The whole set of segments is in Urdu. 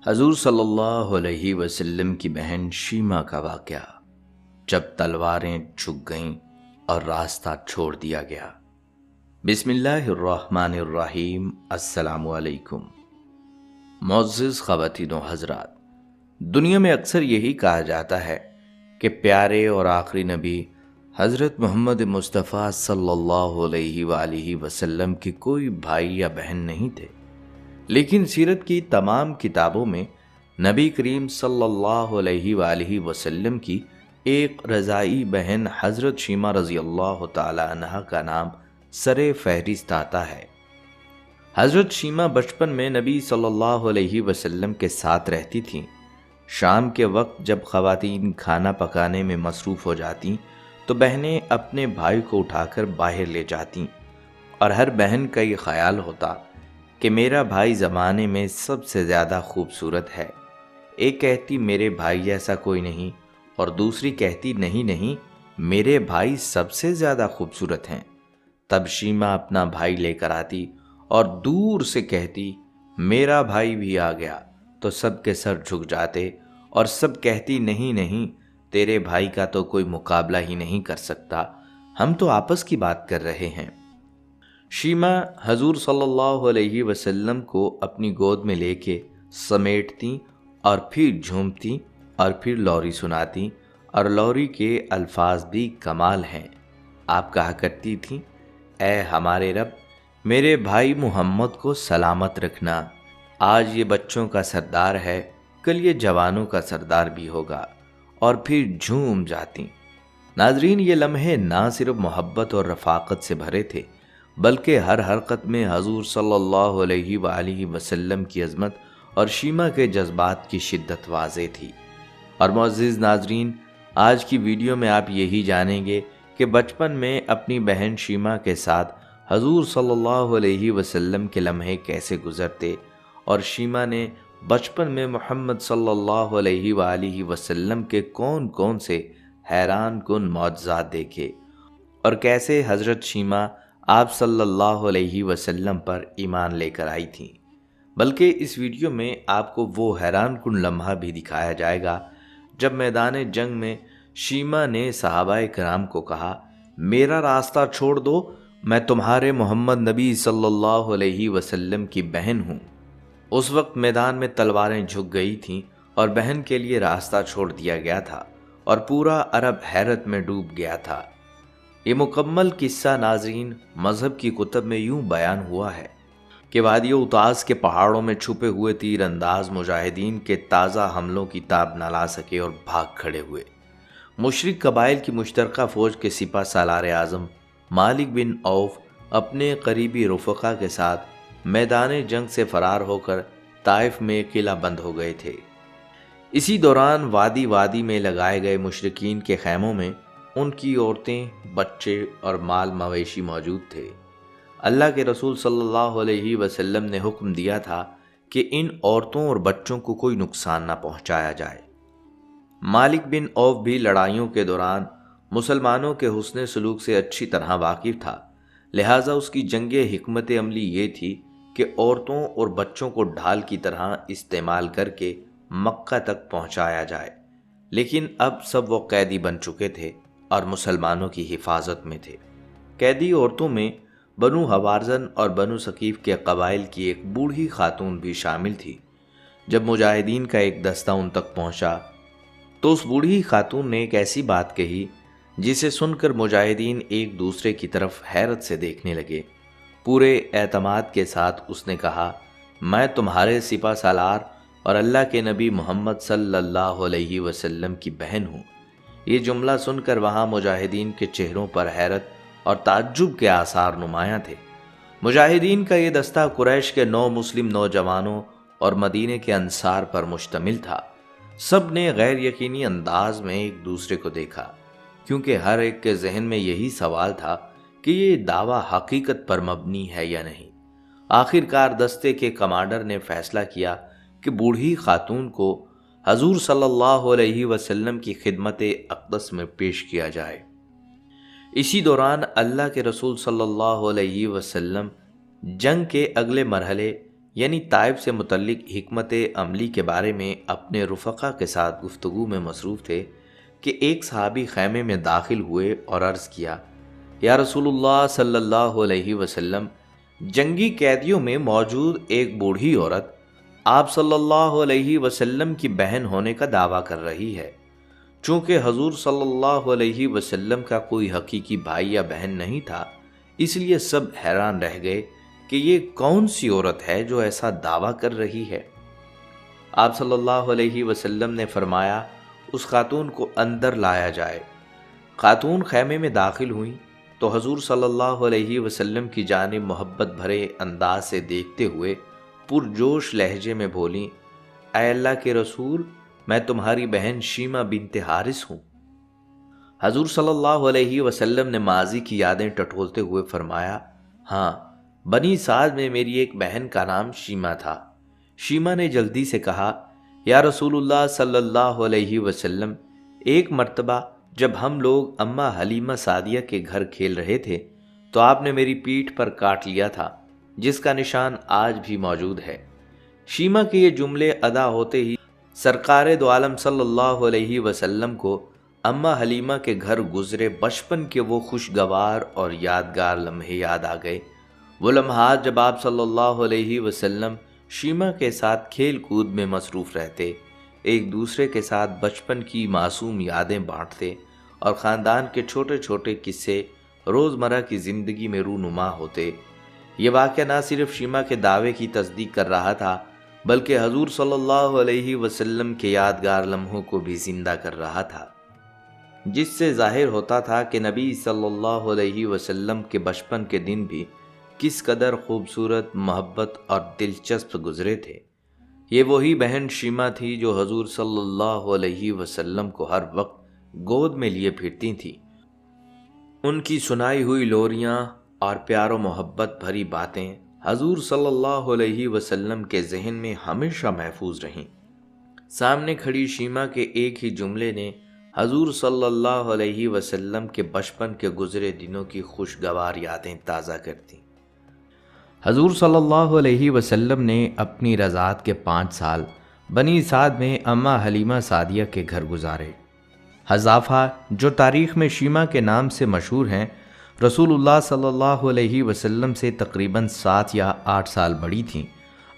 حضور صلی اللہ علیہ وسلم کی بہن شیما کا واقعہ، جب تلواریں جھک گئیں اور راستہ چھوڑ دیا گیا۔ بسم اللہ الرحمن الرحیم۔ السلام علیکم۔ معزز خواتین و حضرات، دنیا میں اکثر یہی کہا جاتا ہے کہ پیارے اور آخری نبی حضرت محمد مصطفیٰ صلی اللہ علیہ وآلہ وسلم کے کوئی بھائی یا بہن نہیں تھے، لیکن سیرت کی تمام کتابوں میں نبی کریم صلی اللہ علیہ وآلہ وسلم کی ایک رضائی بہن حضرت شیما رضی اللہ تعالی عنہ کا نام سر فہرست آتا ہے۔ حضرت شیما بچپن میں نبی صلی اللہ علیہ وسلم کے ساتھ رہتی تھیں۔ شام کے وقت جب خواتین کھانا پکانے میں مصروف ہو جاتیں تو بہنیں اپنے بھائی کو اٹھا کر باہر لے جاتیں، اور ہر بہن کا یہ خیال ہوتا کہ میرا بھائی زمانے میں سب سے زیادہ خوبصورت ہے۔ ایک کہتی میرے بھائی جیسا کوئی نہیں، اور دوسری کہتی نہیں میرے بھائی سب سے زیادہ خوبصورت ہیں۔ تب شیما اپنا بھائی لے کر آتی اور دور سے کہتی میرا بھائی بھی آ گیا، تو سب کے سر جھک جاتے اور سب کہتی نہیں تیرے بھائی کا تو کوئی مقابلہ ہی نہیں کر سکتا، ہم تو آپس کی بات کر رہے ہیں۔ شیما حضور صلی اللہ علیہ وسلم کو اپنی گود میں لے کے سمیٹتی اور پھر جھومتی اور پھر لوری سناتی، اور لوری کے الفاظ بھی کمال ہیں۔ آپ کہا کرتی تھیں، اے ہمارے رب، میرے بھائی محمد کو سلامت رکھنا، آج یہ بچوں کا سردار ہے، کل یہ جوانوں کا سردار بھی ہوگا، اور پھر جھوم جاتی۔ ناظرین، یہ لمحے نہ صرف محبت اور رفاقت سے بھرے تھے، بلکہ ہر حرکت میں حضور صلی اللہ علیہ وآلہ وسلم کی عظمت اور شیما کے جذبات کی شدت واضح تھی۔ اور معزز ناظرین، آج کی ویڈیو میں آپ یہی جانیں گے کہ بچپن میں اپنی بہن شیما کے ساتھ حضور صلی اللہ علیہ وسلم کے لمحے کیسے گزرتے، اور شیما نے بچپن میں محمد صلی اللہ علیہ وآلہ وسلم کے کون سے حیران کن معجزات دیکھے، اور کیسے حضرت شیما آپ صلی اللہ علیہ وسلم پر ایمان لے کر آئی تھیں۔ بلکہ اس ویڈیو میں آپ کو وہ حیران کن لمحہ بھی دکھایا جائے گا جب میدان جنگ میں شیما نے صحابہ کرام کو کہا، میرا راستہ چھوڑ دو، میں تمہارے محمد نبی صلی اللہ علیہ وسلم کی بہن ہوں۔ اس وقت میدان میں تلواریں جھک گئی تھیں اور بہن کے لیے راستہ چھوڑ دیا گیا تھا، اور پورا عرب حیرت میں ڈوب گیا تھا۔ یہ مکمل قصہ ناظرین مذہب کی کتب میں یوں بیان ہوا ہے کہ وادی اوتاس کے پہاڑوں میں چھپے ہوئے تیر انداز مجاہدین کے تازہ حملوں کی تاب نہ لا سکے اور بھاگ کھڑے ہوئے۔ مشرک قبائل کی مشترکہ فوج کے سپہ سالار اعظم مالک بن عوف اپنے قریبی رفقا کے ساتھ میدان جنگ سے فرار ہو کر طائف میں قلعہ بند ہو گئے تھے۔ اسی دوران وادی میں لگائے گئے مشرکین کے خیموں میں ان کی عورتیں، بچے اور مال مویشی موجود تھے۔ اللہ کے رسول صلی اللہ علیہ وسلم نے حکم دیا تھا کہ ان عورتوں اور بچوں کو کوئی نقصان نہ پہنچایا جائے۔ مالک بن عوف بھی لڑائیوں کے دوران مسلمانوں کے حسن سلوک سے اچھی طرح واقف تھا، لہٰذا اس کی جنگ حکمت عملی یہ تھی کہ عورتوں اور بچوں کو ڈھال کی طرح استعمال کر کے مکہ تک پہنچایا جائے۔ لیکن اب سب وہ قیدی بن چکے تھے اور مسلمانوں کی حفاظت میں تھے۔ قیدی عورتوں میں بنو حوازن اور بنو ثقیف کے قبائل کی ایک بوڑھی خاتون بھی شامل تھی۔ جب مجاہدین کا ایک دستہ ان تک پہنچا تو اس بوڑھی خاتون نے ایک ایسی بات کہی جسے سن کر مجاہدین ایک دوسرے کی طرف حیرت سے دیکھنے لگے۔ پورے اعتماد کے ساتھ اس نے کہا، میں تمہارے سپہ سالار اور اللہ کے نبی محمد صلی اللہ علیہ وسلم کی بہن ہوں۔ یہ جملہ سن کر وہاں مجاہدین کے چہروں پر حیرت اور تعجب کے آثار نمایاں تھے۔ مجاہدین کا یہ دستہ قریش کے 9 مسلم نوجوانوں اور مدینے کے انصار پر مشتمل تھا۔ سب نے غیر یقینی انداز میں ایک دوسرے کو دیکھا، کیونکہ ہر ایک کے ذہن میں یہی سوال تھا کہ یہ دعویٰ حقیقت پر مبنی ہے یا نہیں۔ آخرکار دستے کے کمانڈر نے فیصلہ کیا کہ بوڑھی خاتون کو حضور صلی اللہ علیہ وسلم کی خدمت اقدس میں پیش کیا جائے۔ اسی دوران اللہ کے رسول صلی اللہ علیہ وسلم جنگ کے اگلے مرحلے یعنی طائف سے متعلق حکمت عملی کے بارے میں اپنے رفقا کے ساتھ گفتگو میں مصروف تھے کہ ایک صحابی خیمے میں داخل ہوئے اور عرض کیا، یا رسول اللہ صلی اللہ علیہ وسلم، جنگی قیدیوں میں موجود ایک بوڑھی عورت آپ صلی اللہ علیہ وسلم کی بہن ہونے کا دعویٰ کر رہی ہے۔ چونکہ حضور صلی اللہ علیہ وسلم کا کوئی حقیقی بھائی یا بہن نہیں تھا، اس لیے سب حیران رہ گئے کہ یہ کون سی عورت ہے جو ایسا دعویٰ کر رہی ہے۔ آپ صلی اللہ علیہ وسلم نے فرمایا، اس خاتون کو اندر لایا جائے۔ خاتون خیمے میں داخل ہوئیں تو حضور صلی اللہ علیہ وسلم کی جانب محبت بھرے انداز سے دیکھتے ہوئے پرجوش لہجے میں بولیں، اے اللہ کے رسول، میں تمہاری بہن شیمہ بنت حارث ہوں۔ حضور صلی اللہ علیہ وسلم نے ماضی کی یادیں ٹٹولتے ہوئے فرمایا، ہاں، بنی سعد میں میری ایک بہن کا نام شیمہ تھا۔ شیمہ نے جلدی سے کہا، یا رسول اللہ صلی اللہ علیہ وسلم، ایک مرتبہ جب ہم لوگ اماں حلیمہ سعدیہ کے گھر کھیل رہے تھے تو آپ نے میری پیٹھ پر کاٹ لیا تھا، جس کا نشان آج بھی موجود ہے۔ شیمہ کے یہ جملے ادا ہوتے ہی سرکار دو عالم صلی اللہ علیہ وسلم کو اماں حلیمہ کے گھر گزرے بچپن کے وہ خوشگوار اور یادگار لمحے یاد آ گئے۔ وہ لمحات جب آپ صلی اللہ علیہ وسلم شیمہ کے ساتھ کھیل کود میں مصروف رہتے، ایک دوسرے کے ساتھ بچپن کی معصوم یادیں بانٹتے اور خاندان کے چھوٹے چھوٹے قصے روزمرہ کی زندگی میں رونما ہوتے۔ یہ واقعہ نہ صرف شیمہ کے دعوے کی تصدیق کر رہا تھا بلکہ حضور صلی اللہ علیہ وسلم کے یادگار لمحوں کو بھی زندہ کر رہا تھا، جس سے ظاہر ہوتا تھا کہ نبی صلی اللہ علیہ وسلم کے بچپن کے دن بھی کس قدر خوبصورت، محبت اور دلچسپ گزرے تھے۔ یہ وہی بہن شیمہ تھی جو حضور صلی اللہ علیہ وسلم کو ہر وقت گود میں لیے پھرتی تھی۔ ان کی سنائی ہوئی لوریاں اور پیار و محبت بھری باتیں حضور صلی اللہ علیہ وسلم کے ذہن میں ہمیشہ محفوظ رہیں۔ سامنے کھڑی شیمہ کے ایک ہی جملے نے حضور صلی اللہ علیہ وسلم کے بچپن کے گزرے دنوں کی خوشگوار یادیں تازہ کرتی۔ حضور صلی اللہ علیہ وسلم نے اپنی رضاعت کے 5 سال بنی سعد میں اماں حلیمہ سعدیہ کے گھر گزارے۔ حذافہ، جو تاریخ میں شیمہ کے نام سے مشہور ہیں، رسول اللہ صلی اللہ علیہ وسلم سے تقریباً 7 یا 8 سال بڑی تھیں۔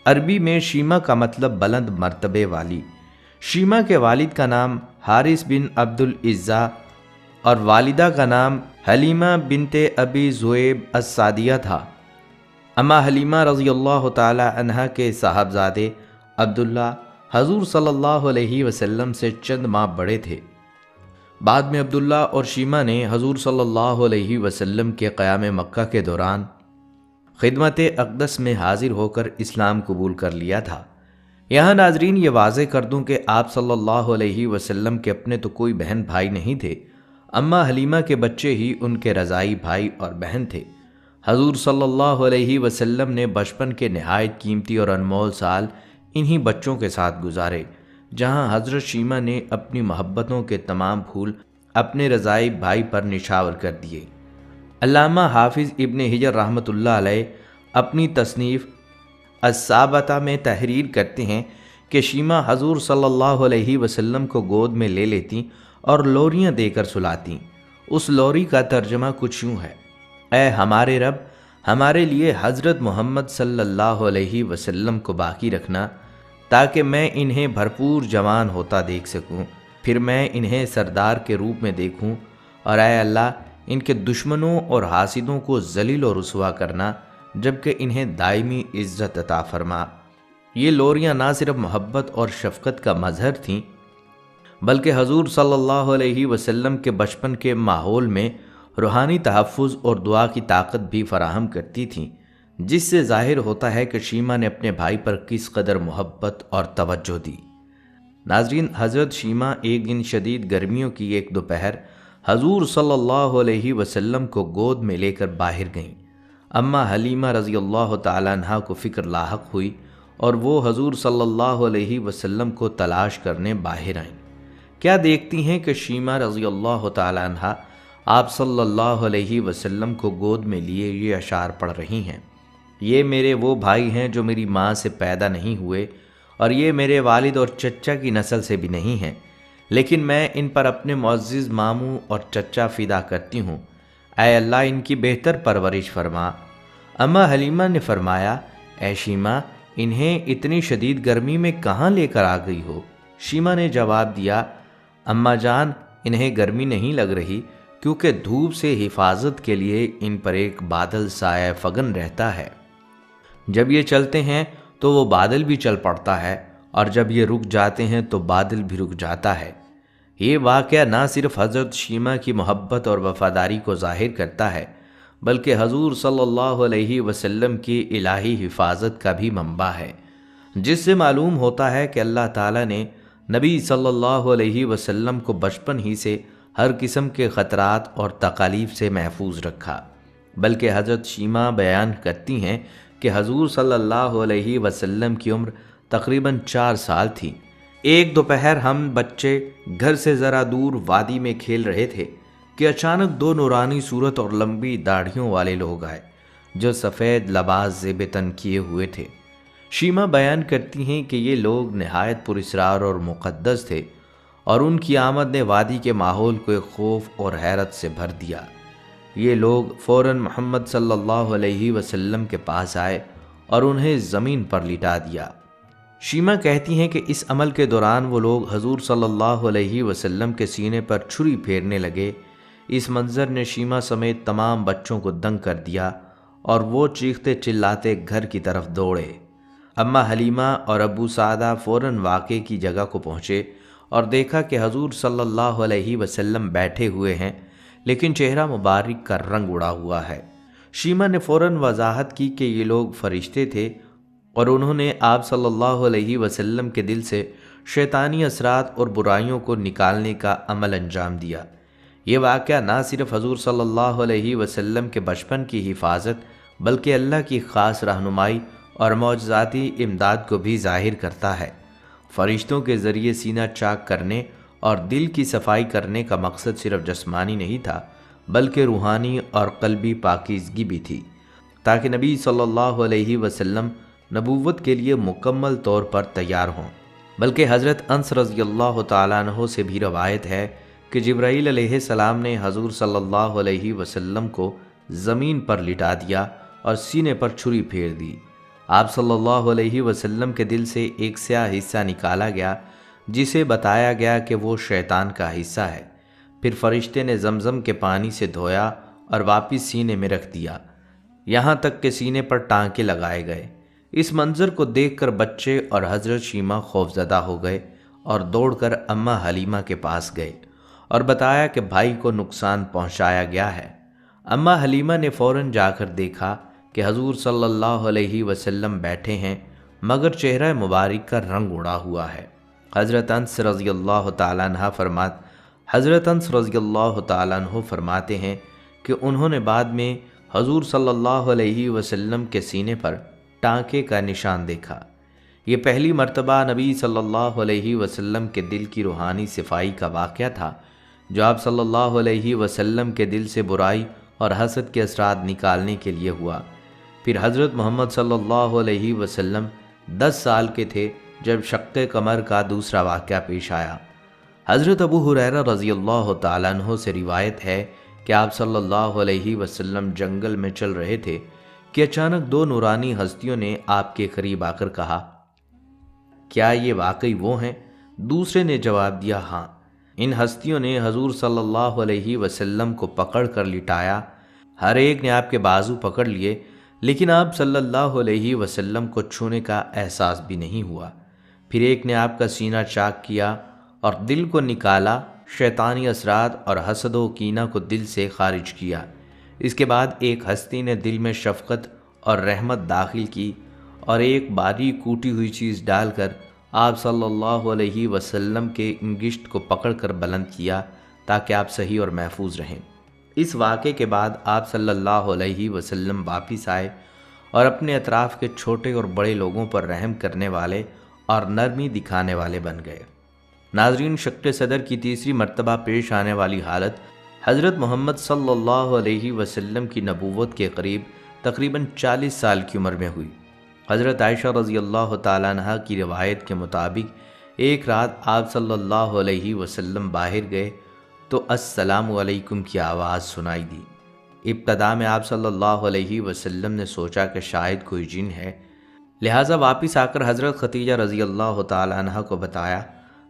عربی میں شیمہ کا مطلب بلند مرتبے والی۔ شیمہ کے والد کا نام حارث بن عبد العزہ اور والدہ کا نام حلیمہ بنت ابی ذؤیب السعدیہ تھا۔ اماں حلیمہ رضی اللہ تعالی عنہا کے صاحبزادے عبداللہ حضور صلی اللہ علیہ وسلم سے چند ماہ بڑے تھے۔ بعد میں عبداللہ اور شیمہ نے حضور صلی اللہ علیہ وسلم کے قیام مکہ کے دوران خدمت اقدس میں حاضر ہو کر اسلام قبول کر لیا تھا۔ یہاں ناظرین یہ واضح کر دوں کہ آپ صلی اللہ علیہ وسلم کے اپنے تو کوئی بہن بھائی نہیں تھے، اماں حلیمہ کے بچے ہی ان کے رضاعی بھائی اور بہن تھے۔ حضور صلی اللہ علیہ وسلم نے بچپن کے نہایت قیمتی اور انمول سال انہی بچوں کے ساتھ گزارے، جہاں حضرت شیمہ نے اپنی محبتوں کے تمام پھول اپنے رضاعی بھائی پر نچھاور کر دیے۔ علامہ حافظ ابن حجر رحمۃ اللہ علیہ اپنی تصنیف الثابتہ میں تحریر کرتے ہیں کہ شیمہ حضور صلی اللہ علیہ وسلم کو گود میں لے لیتی اور لوریاں دے کر سلاتی۔ اس لوری کا ترجمہ کچھ یوں ہے، اے ہمارے رب، ہمارے لیے حضرت محمد صلی اللہ علیہ وسلم کو باقی رکھنا تاکہ میں انہیں بھرپور جوان ہوتا دیکھ سکوں، پھر میں انہیں سردار کے روپ میں دیکھوں، اور اے اللہ ان کے دشمنوں اور حاسدوں کو ذلیل و رسوا کرنا جبکہ انہیں دائمی عزت عطا فرما۔ یہ لوریاں نہ صرف محبت اور شفقت کا مظہر تھیں بلکہ حضور صلی اللہ علیہ وسلم کے بچپن کے ماحول میں روحانی تحفظ اور دعا کی طاقت بھی فراہم کرتی تھیں، جس سے ظاہر ہوتا ہے کہ شیمہ نے اپنے بھائی پر کس قدر محبت اور توجہ دی۔ ناظرین، حضرت شیمہ ایک دن شدید گرمیوں کی ایک دوپہر حضور صلی اللہ علیہ وسلم کو گود میں لے کر باہر گئیں۔ اماں حلیمہ رضی اللہ تعالیٰ عنہا کو فکر لاحق ہوئی اور وہ حضور صلی اللہ علیہ وسلم کو تلاش کرنے باہر آئیں۔ کیا دیکھتی ہیں کہ شیمہ رضی اللہ تعالیٰ عنہا آپ صلی اللہ علیہ وسلم کو گود میں لیے یہ اشعار پڑھ رہی ہیں، یہ میرے وہ بھائی ہیں جو میری ماں سے پیدا نہیں ہوئے، اور یہ میرے والد اور چچا کی نسل سے بھی نہیں ہیں، لیکن میں ان پر اپنے معزز ماموں اور چچا فدا کرتی ہوں۔ اے اللہ ان کی بہتر پرورش فرما۔ اماں حلیمہ نے فرمایا، اے شیمہ، انہیں اتنی شدید گرمی میں کہاں لے کر آ گئی ہو؟ شیمہ نے جواب دیا، اماں جان، انہیں گرمی نہیں لگ رہی، کیونکہ دھوپ سے حفاظت کے لیے ان پر ایک بادل سایہ فگن رہتا ہے۔ جب یہ چلتے ہیں تو وہ بادل بھی چل پڑتا ہے، اور جب یہ رک جاتے ہیں تو بادل بھی رک جاتا ہے۔ یہ واقعہ نہ صرف حضرت شیمہ کی محبت اور وفاداری کو ظاہر کرتا ہے، بلکہ حضور صلی اللہ علیہ وسلم کی الہی حفاظت کا بھی منبع ہے، جس سے معلوم ہوتا ہے کہ اللہ تعالیٰ نے نبی صلی اللہ علیہ وسلم کو بچپن ہی سے ہر قسم کے خطرات اور تکالیف سے محفوظ رکھا۔ بلکہ حضرت شیمہ بیان کرتی ہیں کہ حضور صلی اللہ علیہ وسلم کی عمر تقریباً 4 سال تھی۔ ایک دوپہر ہم بچے گھر سے ذرا دور وادی میں کھیل رہے تھے کہ اچانک 2 نورانی صورت اور لمبی داڑھیوں والے لوگ آئے، جو سفید لباس زیب تن کیے ہوئے تھے۔ شیمہ بیان کرتی ہیں کہ یہ لوگ نہایت پراسرار اور مقدس تھے، اور ان کی آمد نے وادی کے ماحول کو ایک خوف اور حیرت سے بھر دیا۔ یہ لوگ فوراً محمد صلی اللہ علیہ وسلم کے پاس آئے اور انہیں زمین پر لٹا دیا۔ شیمہ کہتی ہیں کہ اس عمل کے دوران وہ لوگ حضور صلی اللہ علیہ وسلم کے سینے پر چھری پھیرنے لگے۔ اس منظر نے شیمہ سمیت تمام بچوں کو دنگ کر دیا، اور وہ چیختے چلاتے گھر کی طرف دوڑے۔ اماں حلیمہ اور ابو سعدہ فوراً واقعے کی جگہ کو پہنچے اور دیکھا کہ حضور صلی اللہ علیہ وسلم بیٹھے ہوئے ہیں، لیکن چہرہ مبارک کا رنگ اڑا ہوا ہے۔ شیمہ نے فوراً وضاحت کی کہ یہ لوگ فرشتے تھے، اور انہوں نے آپ صلی اللہ علیہ وسلم کے دل سے شیطانی اثرات اور برائیوں کو نکالنے کا عمل انجام دیا۔ یہ واقعہ نہ صرف حضور صلی اللہ علیہ وسلم کے بچپن کی حفاظت، بلکہ اللہ کی خاص رہنمائی اور معجزاتی امداد کو بھی ظاہر کرتا ہے۔ فرشتوں کے ذریعے سینہ چاک کرنے اور دل کی صفائی کرنے کا مقصد صرف جسمانی نہیں تھا، بلکہ روحانی اور قلبی پاکیزگی بھی تھی، تاکہ نبی صلی اللہ علیہ وسلم نبوت کے لیے مکمل طور پر تیار ہوں۔ بلکہ حضرت انس رضی اللہ تعالیٰ عنہ سے بھی روایت ہے کہ جبرائیل علیہ السلام نے حضور صلی اللہ علیہ وسلم کو زمین پر لٹا دیا اور سینے پر چھری پھیر دی۔ آپ صلی اللہ علیہ وسلم کے دل سے ایک سیاہ حصہ نکالا گیا، جسے بتایا گیا کہ وہ شیطان کا حصہ ہے۔ پھر فرشتے نے زمزم کے پانی سے دھویا اور واپس سینے میں رکھ دیا، یہاں تک کہ سینے پر ٹانکے لگائے گئے۔ اس منظر کو دیکھ کر بچے اور حضرت شیمہ خوفزدہ ہو گئے اور دوڑ کر اماں حلیمہ کے پاس گئے اور بتایا کہ بھائی کو نقصان پہنچایا گیا ہے۔ اماں حلیمہ نے فوراً جا کر دیکھا کہ حضور صلی اللہ علیہ وسلم بیٹھے ہیں، مگر چہرہ مبارک کا رنگ اڑا ہوا ہے۔ حضرت انس رضی اللہ تعالیٰ عنہ فرماتے ہیں کہ انہوں نے بعد میں حضور صلی اللہ علیہ وسلم کے سینے پر ٹانکے کا نشان دیکھا۔ یہ پہلی مرتبہ نبی صلی اللہ علیہ وسلم کے دل کی روحانی صفائی کا واقعہ تھا، جو آپ صلی اللہ علیہ وسلم کے دل سے برائی اور حسد کے اثرات نکالنے کے لیے ہوا۔ پھر حضرت محمد صلی اللہ علیہ وسلم 10 سال کے تھے جب شق قمر کا دوسرا واقعہ پیش آیا۔ حضرت ابو ہریرہ رضی اللہ تعالیٰ عنہ سے روایت ہے کہ آپ صلی اللہ علیہ وسلم جنگل میں چل رہے تھے کہ اچانک 2 نورانی ہستیوں نے آپ کے قریب آ کر کہا، کیا یہ واقعی وہ ہیں؟ دوسرے نے جواب دیا، ہاں۔ ان ہستیوں نے حضور صلی اللہ علیہ وسلم کو پکڑ کر لٹایا، ہر ایک نے آپ کے بازو پکڑ لیے، لیکن آپ صلی اللہ علیہ وسلم کو چھونے کا احساس بھی نہیں ہوا۔ پھر ایک نے آپ کا سینہ چاک کیا اور دل کو نکالا، شیطانی اثرات اور حسد و کینہ کو دل سے خارج کیا۔ اس کے بعد ایک ہستی نے دل میں شفقت اور رحمت داخل کی اور ایک باریک کوٹی ہوئی چیز ڈال کر آپ صلی اللہ علیہ وسلم کے انگشت کو پکڑ کر بلند کیا تاکہ آپ صحیح اور محفوظ رہیں۔ اس واقعے کے بعد آپ صلی اللہ علیہ وسلم واپس آئے اور اپنے اطراف کے چھوٹے اور بڑے لوگوں پر رحم کرنے والے اور نرمی دکھانے والے بن گئے۔ ناظرین، شق صدر کی تیسری مرتبہ پیش آنے والی حالت حضرت محمد صلی اللہ علیہ وسلم کی نبوت کے قریب تقریباً 40 سال کی عمر میں ہوئی۔ حضرت عائشہ رضی اللہ تعالیٰ عنہ کی روایت کے مطابق ایک رات آپ صلی اللہ علیہ وسلم باہر گئے تو السلام علیکم کی آواز سنائی دی۔ ابتدا میں آپ صلی اللہ علیہ وسلم نے سوچا کہ شاید کوئی جن ہے، لہٰذا واپس آ کر حضرت خدیجہ رضی اللہ تعالیٰ عنہ کو بتایا۔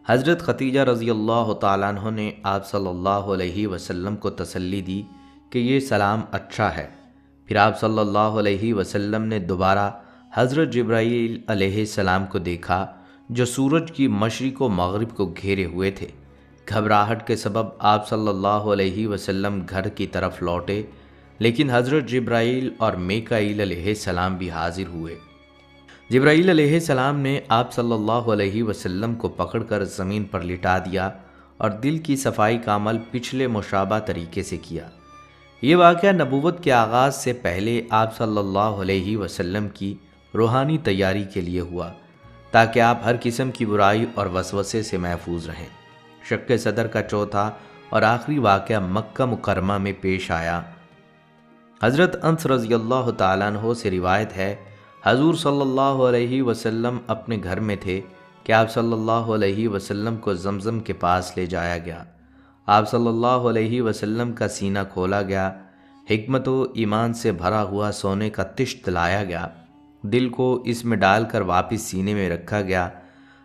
حضرت خدیجہ رضی اللہ تعالیٰ عنہ نے آپ صلی اللہ علیہ وسلم کو تسلی دی کہ یہ سلام اچھا ہے۔ پھر آپ صلی اللہ علیہ وسلم نے دوبارہ حضرت جبرائیل علیہ السلام کو دیکھا جو سورج کی مشرق و مغرب کو گھیرے ہوئے تھے۔ گھبراہٹ کے سبب آپ صلی اللہ علیہ وسلم گھر کی طرف لوٹے، لیکن حضرت جبرائیل اور میکائیل علیہ السلام بھی حاضر ہوئے۔ جبرائیل علیہ السلام نے آپ صلی اللہ علیہ وسلم کو پکڑ کر زمین پر لٹا دیا اور دل کی صفائی کا عمل پچھلے مشابہ طریقے سے کیا۔ یہ واقعہ نبوت کے آغاز سے پہلے آپ صلی اللہ علیہ وسلم کی روحانی تیاری کے لیے ہوا، تاکہ آپ ہر قسم کی برائی اور وسوسے سے محفوظ رہیں۔ شق صدر کا چوتھا اور آخری واقعہ مکہ مکرمہ میں پیش آیا۔ حضرت انس رضی اللہ تعالیٰ عنہ سے روایت ہے، حضور صلی اللہ علیہ وسلم اپنے گھر میں تھے کہ آپ صلی اللہ علیہ وسلم کو زمزم کے پاس لے جایا گیا۔ آپ صلی اللہ علیہ وسلم کا سینہ کھولا گیا، حکمت و ایمان سے بھرا ہوا سونے کا طشت لایا گیا، دل کو اس میں ڈال کر واپس سینے میں رکھا گیا۔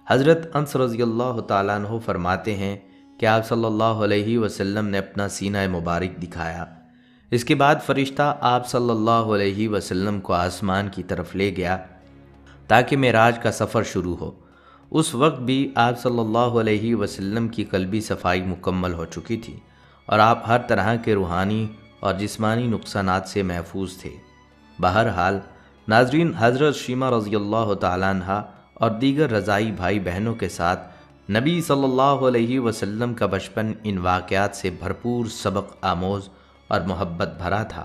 حضرت انس رضی اللہ تعالیٰ عنہ فرماتے ہیں کہ آپ صلی اللہ علیہ وسلم نے اپنا سینہ مبارک دکھایا۔ اس کے بعد فرشتہ آپ صلی اللہ علیہ وسلم کو آسمان کی طرف لے گیا تاکہ معراج کا سفر شروع ہو۔ اس وقت بھی آپ صلی اللہ علیہ وسلم کی قلبی صفائی مکمل ہو چکی تھی اور آپ ہر طرح کے روحانی اور جسمانی نقصانات سے محفوظ تھے۔ بہرحال ناظرین، حضرت شیمہ رضی اللہ تعالیٰ عنہ اور دیگر رضائی بھائی بہنوں کے ساتھ نبی صلی اللہ علیہ وسلم کا بچپن ان واقعات سے بھرپور سبق آموز اور محبت بھرا تھا،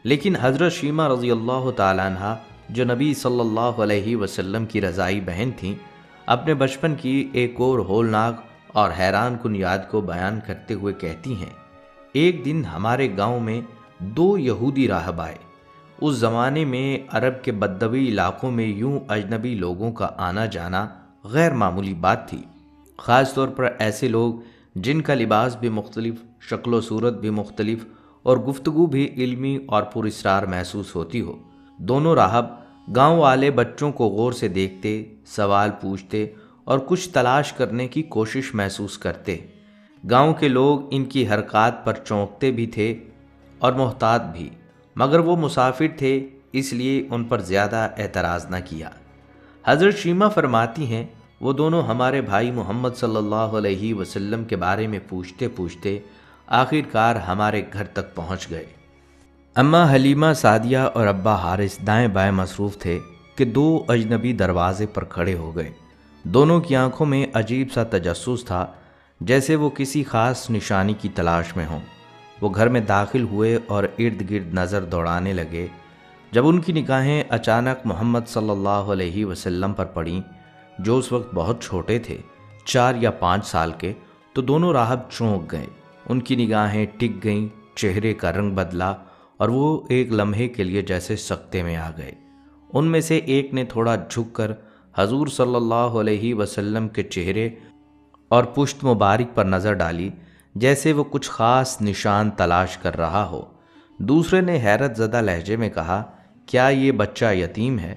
لیکن حضرت شیمہ رضی اللہ تعالیٰ عنہ جو نبی صلی اللہ علیہ وسلم کی رضائی بہن تھیں، اپنے بچپن کی ایک اور ہولناک اور حیران کن یاد کو بیان کرتے ہوئے کہتی ہیں، ایک دن ہمارے گاؤں میں 2 یہودی راہب آئے۔ اس زمانے میں عرب کے بدوی علاقوں میں یوں اجنبی لوگوں کا آنا جانا غیر معمولی بات تھی، خاص طور پر ایسے لوگ جن کا لباس بھی مختلف، شکل و صورت بھی مختلف اور گفتگو بھی علمی اور پراسرار محسوس ہوتی ہو۔ دونوں راہب گاؤں والے بچوں کو غور سے دیکھتے، سوال پوچھتے اور کچھ تلاش کرنے کی کوشش محسوس کرتے۔ گاؤں کے لوگ ان کی حرکات پر چونکتے بھی تھے اور محتاط بھی، مگر وہ مسافر تھے اس لیے ان پر زیادہ اعتراض نہ کیا۔ حضرت شیمہ فرماتی ہیں، وہ دونوں ہمارے بھائی محمد صلی اللہ علیہ وسلم کے بارے میں پوچھتے پوچھتے آخر کار ہمارے گھر تک پہنچ گئے۔ اماں حلیمہ سعدیہ اور ابا حارث دائیں بائیں مصروف تھے کہ 2 اجنبی دروازے پر کھڑے ہو گئے۔ دونوں کی آنکھوں میں عجیب سا تجسس تھا، جیسے وہ کسی خاص نشانی کی تلاش میں ہوں۔ وہ گھر میں داخل ہوئے اور ارد گرد نظر دوڑانے لگے۔ جب ان کی نگاہیں اچانک محمد صلی اللہ علیہ وسلم پر پڑیں، جو اس وقت بہت چھوٹے تھے، 4 یا 5 سال کے، تو دونوں راہب چونک گئے۔ ان کی نگاہیں ٹک گئیں، چہرے کا رنگ بدلا اور وہ ایک لمحے کے لیے جیسے سکتے میں آ گئے۔ ان میں سے ایک نے تھوڑا جھک کر حضور صلی اللہ علیہ وسلم کے چہرے اور پشت مبارک پر نظر ڈالی، جیسے وہ کچھ خاص نشان تلاش کر رہا ہو۔ دوسرے نے حیرت زدہ لہجے میں کہا، کیا یہ بچہ یتیم ہے؟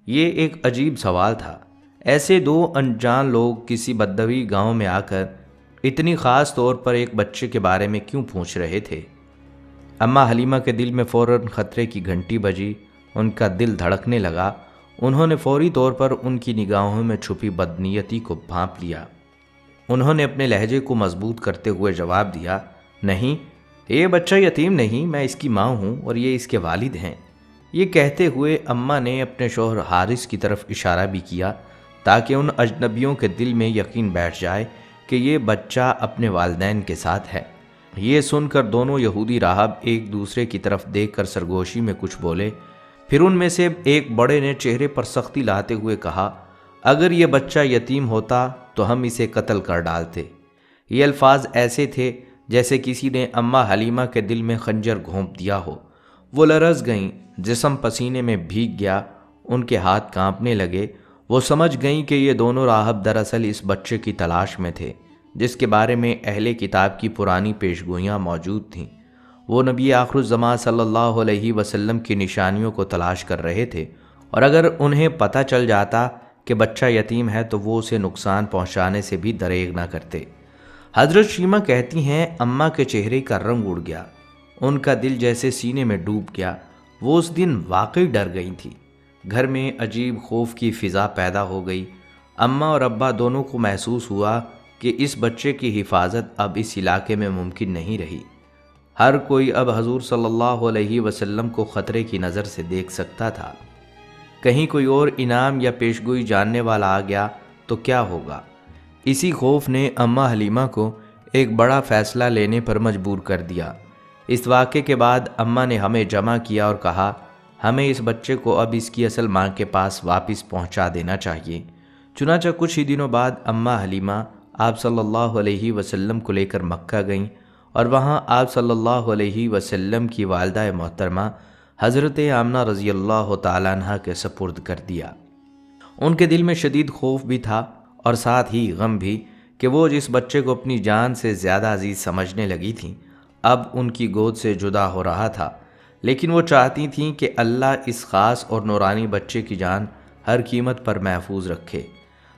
یہ ایک عجیب سوال تھا۔ ایسے 2 انجان لوگ کسی بدوی گاؤں میں آ کر اتنی خاص طور پر ایک بچے کے بارے میں کیوں پوچھ رہے تھے؟ اماں حلیمہ کے دل میں فوراً خطرے کی گھنٹی بجی، ان کا دل دھڑکنے لگا۔ انہوں نے فوری طور پر ان کی نگاہوں میں چھپی بدنیتی کو بھانپ لیا۔ انہوں نے اپنے لہجے کو مضبوط کرتے ہوئے جواب دیا، نہیں، یہ بچہ یتیم نہیں، میں اس کی ماں ہوں اور یہ اس کے والد ہیں۔ یہ کہتے ہوئے اماں نے اپنے شوہر حارث کی طرف اشارہ بھی کیا تاکہ ان اجنبیوں کے دل میں یقین بیٹھ جائے کہ یہ بچہ اپنے والدین کے ساتھ ہے۔ یہ سن کر دونوں یہودی راہب ایک دوسرے کی طرف دیکھ کر سرگوشی میں کچھ بولے۔ پھر ان میں سے ایک بڑے نے چہرے پر سختی لاتے ہوئے کہا، اگر یہ بچہ یتیم ہوتا تو ہم اسے قتل کر ڈالتے۔ یہ الفاظ ایسے تھے جیسے کسی نے اماں حلیمہ کے دل میں خنجر گھونپ دیا ہو۔ وہ لرز گئیں، جسم پسینے میں بھیگ گیا، ان کے ہاتھ کانپنے لگے۔ وہ سمجھ گئیں کہ یہ دونوں راہب دراصل اس بچے کی تلاش میں تھے جس کے بارے میں اہل کتاب کی پرانی پیشگوئیاں موجود تھیں۔ وہ نبی آخر الزماں صلی اللہ علیہ وسلم کی نشانیوں کو تلاش کر رہے تھے، اور اگر انہیں پتہ چل جاتا کہ بچہ یتیم ہے تو وہ اسے نقصان پہنچانے سے بھی دریغ نہ کرتے۔ حضرت شیمہ کہتی ہیں اماں کے چہرے کا رنگ اڑ گیا، ان کا دل جیسے سینے میں ڈوب گیا۔ وہ اس دن واقعی ڈر گئی تھی۔ گھر میں عجیب خوف کی فضا پیدا ہو گئی۔ اماں اور ابا دونوں کو محسوس ہوا کہ اس بچے کی حفاظت اب اس علاقے میں ممکن نہیں رہی۔ ہر کوئی اب حضور صلی اللہ علیہ وسلم کو خطرے کی نظر سے دیکھ سکتا تھا۔ کہیں کوئی اور انعام یا پیشگوئی جاننے والا آ گیا تو کیا ہوگا؟ اسی خوف نے اماں حلیمہ کو ایک بڑا فیصلہ لینے پر مجبور کر دیا۔ اس واقعے کے بعد اماں نے ہمیں جمع کیا اور کہا ہمیں اس بچے کو اب اس کی اصل ماں کے پاس واپس پہنچا دینا چاہیے۔ چنانچہ کچھ ہی دنوں بعد اماں حلیمہ آپ صلی اللہ علیہ وسلم کو لے کر مکہ گئیں اور وہاں آپ صلی اللہ علیہ وسلم کی والدہ محترمہ حضرت آمنہ رضی اللہ تعالیٰ عنہ کے سپرد کر دیا۔ ان کے دل میں شدید خوف بھی تھا اور ساتھ ہی غم بھی کہ وہ جس بچے کو اپنی جان سے زیادہ عزیز سمجھنے لگی تھیں اب ان کی گود سے جدا ہو رہا تھا، لیکن وہ چاہتی تھیں کہ اللہ اس خاص اور نورانی بچے کی جان ہر قیمت پر محفوظ رکھے۔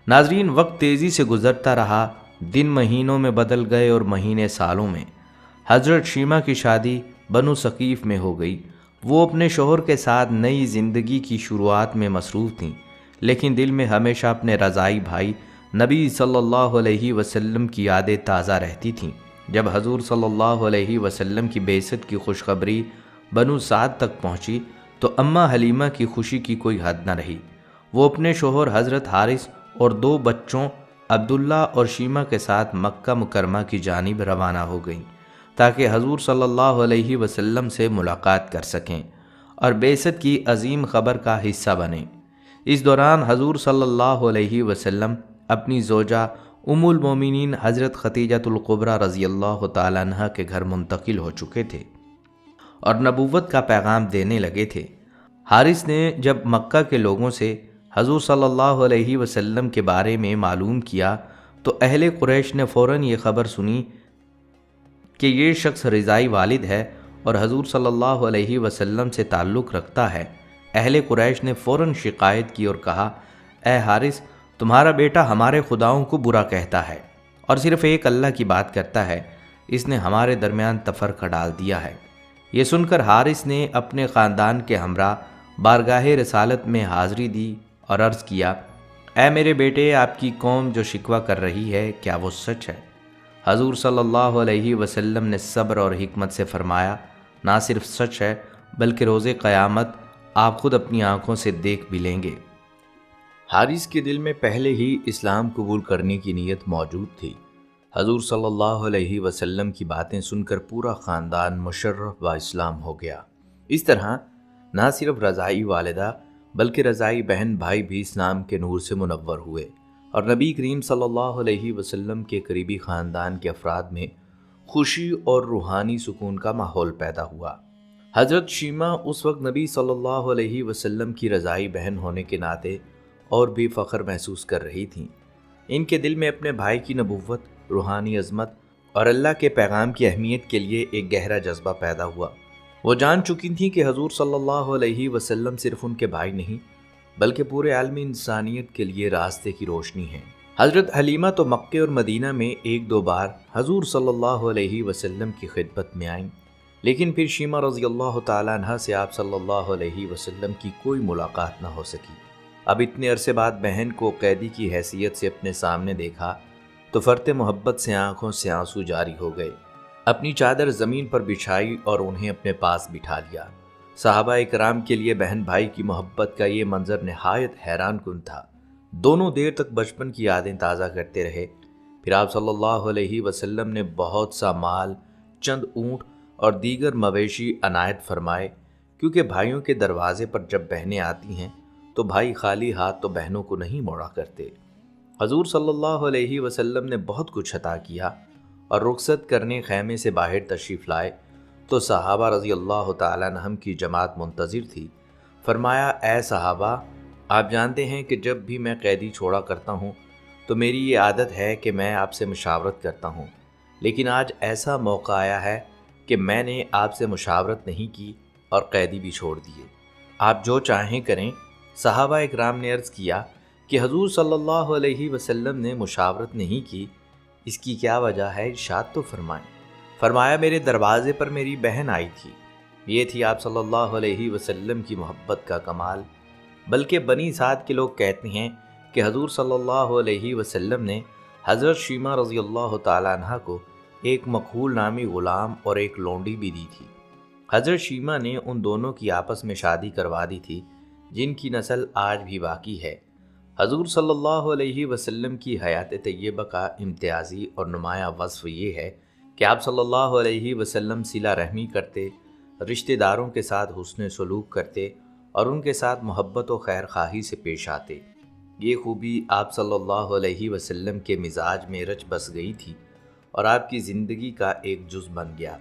ناظرین، وقت تیزی سے گزرتا رہا، دن مہینوں میں بدل گئے اور مہینے سالوں میں۔ حضرت شیمہ کی شادی بنو ثقیف میں ہو گئی۔ وہ اپنے شوہر کے ساتھ نئی زندگی کی شروعات میں مصروف تھیں، لیکن دل میں ہمیشہ اپنے رضائی بھائی نبی صلی اللہ علیہ وسلم کی یادیں تازہ رہتی تھیں۔ جب حضور صلی اللہ علیہ وسلم کی بعثت کی خوشخبری بنو سعد تک پہنچی تو اماں حلیمہ کی خوشی کی کوئی حد نہ رہی۔ وہ اپنے شوہر حضرت حارث اور 2 بچوں عبداللہ اور شیمہ کے ساتھ مکہ مکرمہ کی جانب روانہ ہو گئیں تاکہ حضور صلی اللہ علیہ وسلم سے ملاقات کر سکیں اور بعثت کی عظیم خبر کا حصہ بنیں۔ اس دوران حضور صلی اللہ علیہ وسلم اپنی زوجہ ام المومنین حضرت خدیجۃ الکبریٰ رضی اللہ تعالیٰ عنہ کے گھر منتقل ہو چکے تھے اور نبوت کا پیغام دینے لگے تھے۔ حارث نے جب مکہ کے لوگوں سے حضور صلی اللہ علیہ وسلم کے بارے میں معلوم کیا تو اہل قریش نے فوراً یہ خبر سنی کہ یہ شخص رضائی والد ہے اور حضور صلی اللہ علیہ وسلم سے تعلق رکھتا ہے۔ اہل قریش نے فوراً شکایت کی اور کہا اے حارث، تمہارا بیٹا ہمارے خداؤں کو برا کہتا ہے اور صرف ایک اللہ کی بات کرتا ہے، اس نے ہمارے درمیان تفرقہ ڈال دیا ہے۔ یہ سن کر حارث نے اپنے خاندان کے ہمراہ بارگاہ رسالت میں حاضری دی اور عرض کیا اے میرے بیٹے، آپ کی قوم جو شکوہ کر رہی ہے کیا وہ سچ ہے؟ حضور صلی اللہ علیہ وسلم نے صبر اور حکمت سے فرمایا نہ صرف سچ ہے بلکہ روز قیامت آپ خود اپنی آنکھوں سے دیکھ بھی لیں گے۔ حارث کے دل میں پہلے ہی اسلام قبول کرنے کی نیت موجود تھی۔ حضور صلی اللہ علیہ وسلم کی باتیں سن کر پورا خاندان مشرف و اسلام ہو گیا۔ اس طرح نہ صرف رضائی والدہ بلکہ رضائی بہن بھائی بھی اسلام کے نور سے منور ہوئے اور نبی کریم صلی اللہ علیہ وسلم کے قریبی خاندان کے افراد میں خوشی اور روحانی سکون کا ماحول پیدا ہوا۔ حضرت شیمہ اس وقت نبی صلی اللہ علیہ وسلم کی رضائی بہن ہونے کے ناطے اور بھی فخر محسوس کر رہی تھیں۔ ان کے دل میں اپنے بھائی کی نبوت، روحانی عظمت اور اللہ کے پیغام کی اہمیت کے لیے ایک گہرا جذبہ پیدا ہوا۔ وہ جان چکی تھیں کہ حضور صلی اللہ علیہ وسلم صرف ان کے بھائی نہیں بلکہ پورے عالم انسانیت کے لیے راستے کی روشنی ہیں۔ حضرت حلیمہ تو مکہ اور مدینہ میں 1-2 بار حضور صلی اللہ علیہ وسلم کی خدمت میں آئیں، لیکن پھر شیمہ رضی اللہ تعالیٰ عنہ سے آپ صلی اللہ علیہ وسلم کی کوئی ملاقات نہ ہو سکی۔ اب اتنے عرصے بعد بہن کو قیدی کی حیثیت سے اپنے سامنے دیکھا تو فرط محبت سے آنکھوں سے آنسو جاری ہو گئے۔ اپنی چادر زمین پر بچھائی اور انہیں اپنے پاس بٹھا لیا۔ صحابہ کرام کے لیے بہن بھائی کی محبت کا یہ منظر نہایت حیران کن تھا۔ دونوں دیر تک بچپن کی یادیں تازہ کرتے رہے۔ پھر آپ صلی اللہ علیہ وسلم نے بہت سا مال، چند اونٹ اور دیگر مویشی عنایت فرمائے، کیونکہ بھائیوں کے دروازے پر جب بہنیں آتی ہیں تو بھائی خالی ہاتھ تو بہنوں کو نہیں موڑا کرتے۔ حضور صلی اللہ علیہ وسلم نے بہت کچھ عطا کیا اور رخصت کرنے خیمے سے باہر تشریف لائے تو صحابہ رضی اللہ تعالیٰ عنہم کی جماعت منتظر تھی۔ فرمایا اے صحابہ، آپ جانتے ہیں کہ جب بھی میں قیدی چھوڑا کرتا ہوں تو میری یہ عادت ہے کہ میں آپ سے مشاورت کرتا ہوں، لیکن آج ایسا موقع آیا ہے کہ میں نے آپ سے مشاورت نہیں کی اور قیدی بھی چھوڑ دیے، آپ جو چاہیں کریں۔ صحابہ اکرام نے عرض کیا کہ حضور صلی اللہ علیہ وسلم نے مشاورت نہیں کی، اس کی کیا وجہ ہے، ارشاد تو فرمائیں۔ فرمایا میرے دروازے پر میری بہن آئی تھی۔ یہ تھی آپ صلی اللہ علیہ وسلم کی محبت کا کمال، بلکہ بنی سعد کے لوگ کہتے ہیں کہ حضور صلی اللہ علیہ وسلم نے حضرت شیمہ رضی اللہ تعالیٰ عنہ کو ایک مکحول نامی غلام اور ایک لونڈی بھی دی تھی۔ حضرت شیمہ نے ان دونوں کی آپس میں شادی کروا دی تھی، جن کی نسل آج بھی باقی ہے۔ حضور صلی اللہ علیہ وسلم کی حیات طیبہ کا امتیازی اور نمایاں وصف یہ ہے کہ آپ صلی اللہ علیہ وسلم صلہ رحمی کرتے، رشتہ داروں کے ساتھ حسن سلوک کرتے اور ان کے ساتھ محبت و خیر خواہی سے پیش آتے۔ یہ خوبی آپ صلی اللہ علیہ وسلم کے مزاج میں رچ بس گئی تھی اور آپ کی زندگی کا ایک جز بن گیا۔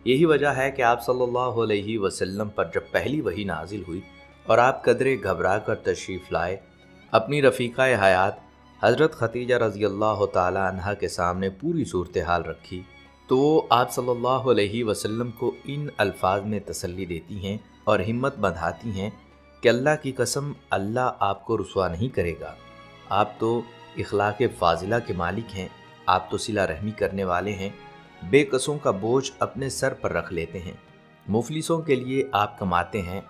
یہی وجہ ہے کہ آپ صلی اللہ علیہ وسلم پر جب پہلی وحی نازل ہوئی اور آپ قدرے گھبرا کر تشریف لائے، اپنی رفیقہ حیات حضرت خدیجہ رضی اللہ تعالی عنہ کے سامنے پوری صورتحال رکھی تو وہ آپ صلی اللہ علیہ وسلم کو ان الفاظ میں تسلی دیتی ہیں اور ہمت بندھاتی ہیں کہ اللہ کی قسم، اللہ آپ کو رسوا نہیں کرے گا، آپ تو اخلاق فاضلہ کے مالک ہیں، آپ تو صلہ رحمی کرنے والے ہیں، بے قصوں کا بوجھ اپنے سر پر رکھ لیتے ہیں، مفلسوں کے لیے آپ کماتے ہیں،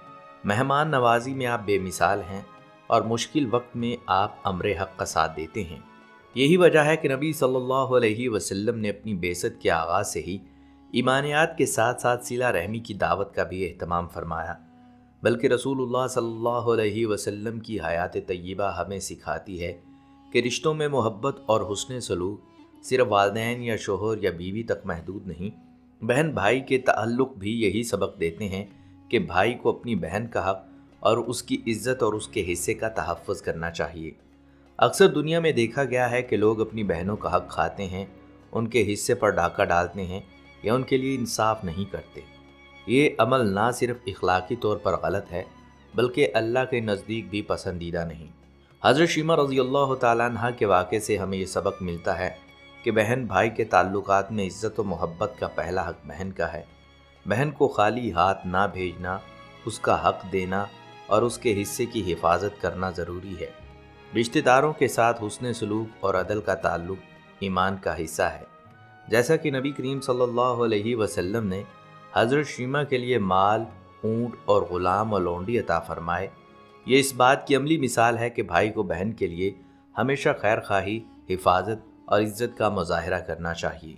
مہمان نوازی میں آپ بے مثال ہیں اور مشکل وقت میں آپ امر حق کا ساتھ دیتے ہیں۔ یہی وجہ ہے کہ نبی صلی اللہ علیہ وسلم نے اپنی بعثت کے آغاز سے ہی ایمانیات کے ساتھ ساتھ صلہ رحمی کی دعوت کا بھی اہتمام فرمایا، بلکہ رسول اللہ صلی اللہ علیہ وسلم کی حیات طیبہ ہمیں سکھاتی ہے کہ رشتوں میں محبت اور حسن سلوک صرف والدین یا شوہر یا بیوی تک محدود نہیں، بہن بھائی کے تعلق بھی یہی سبق دیتے ہیں کہ بھائی کو اپنی بہن کا حق اور اس کی عزت اور اس کے حصے کا تحفظ کرنا چاہیے۔ اکثر دنیا میں دیکھا گیا ہے کہ لوگ اپنی بہنوں کا حق کھاتے ہیں، ان کے حصے پر ڈاکہ ڈالتے ہیں یا ان کے لیے انصاف نہیں کرتے۔ یہ عمل نہ صرف اخلاقی طور پر غلط ہے بلکہ اللہ کے نزدیک بھی پسندیدہ نہیں۔ حضرت شیمہ رضی اللہ تعالیٰ عنہ کے واقعے سے ہمیں یہ سبق ملتا ہے کہ بہن بھائی کے تعلقات میں عزت و محبت کا پہلا حق بہن کا ہے۔ بہن کو خالی ہاتھ نہ بھیجنا، اس کا حق دینا اور اس کے حصے کی حفاظت کرنا ضروری ہے۔ رشتہ داروں کے ساتھ حسن سلوک اور عدل کا تعلق ایمان کا حصہ ہے، جیسا کہ نبی کریم صلی اللہ علیہ وسلم نے حضرت شیمہ کے لیے مال، اونٹ اور غلام اور لونڈی عطا فرمائے۔ یہ اس بات کی عملی مثال ہے کہ بھائی کو بہن کے لیے ہمیشہ خیر خواہی، حفاظت اور عزت کا مظاہرہ کرنا چاہیے۔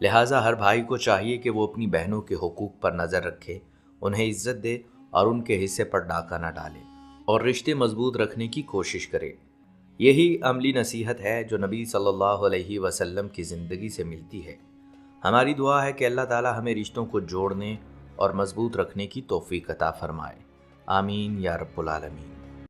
لہٰذا ہر بھائی کو چاہیے کہ وہ اپنی بہنوں کے حقوق پر نظر رکھے، انہیں عزت دے اور ان کے حصے پر ڈاکہ نہ ڈالے اور رشتے مضبوط رکھنے کی کوشش کرے۔ یہی عملی نصیحت ہے جو نبی صلی اللہ علیہ وسلم کی زندگی سے ملتی ہے۔ ہماری دعا ہے کہ اللہ تعالی ہمیں رشتوں کو جوڑنے اور مضبوط رکھنے کی توفیق عطا فرمائے۔ آمین یا رب العالمین۔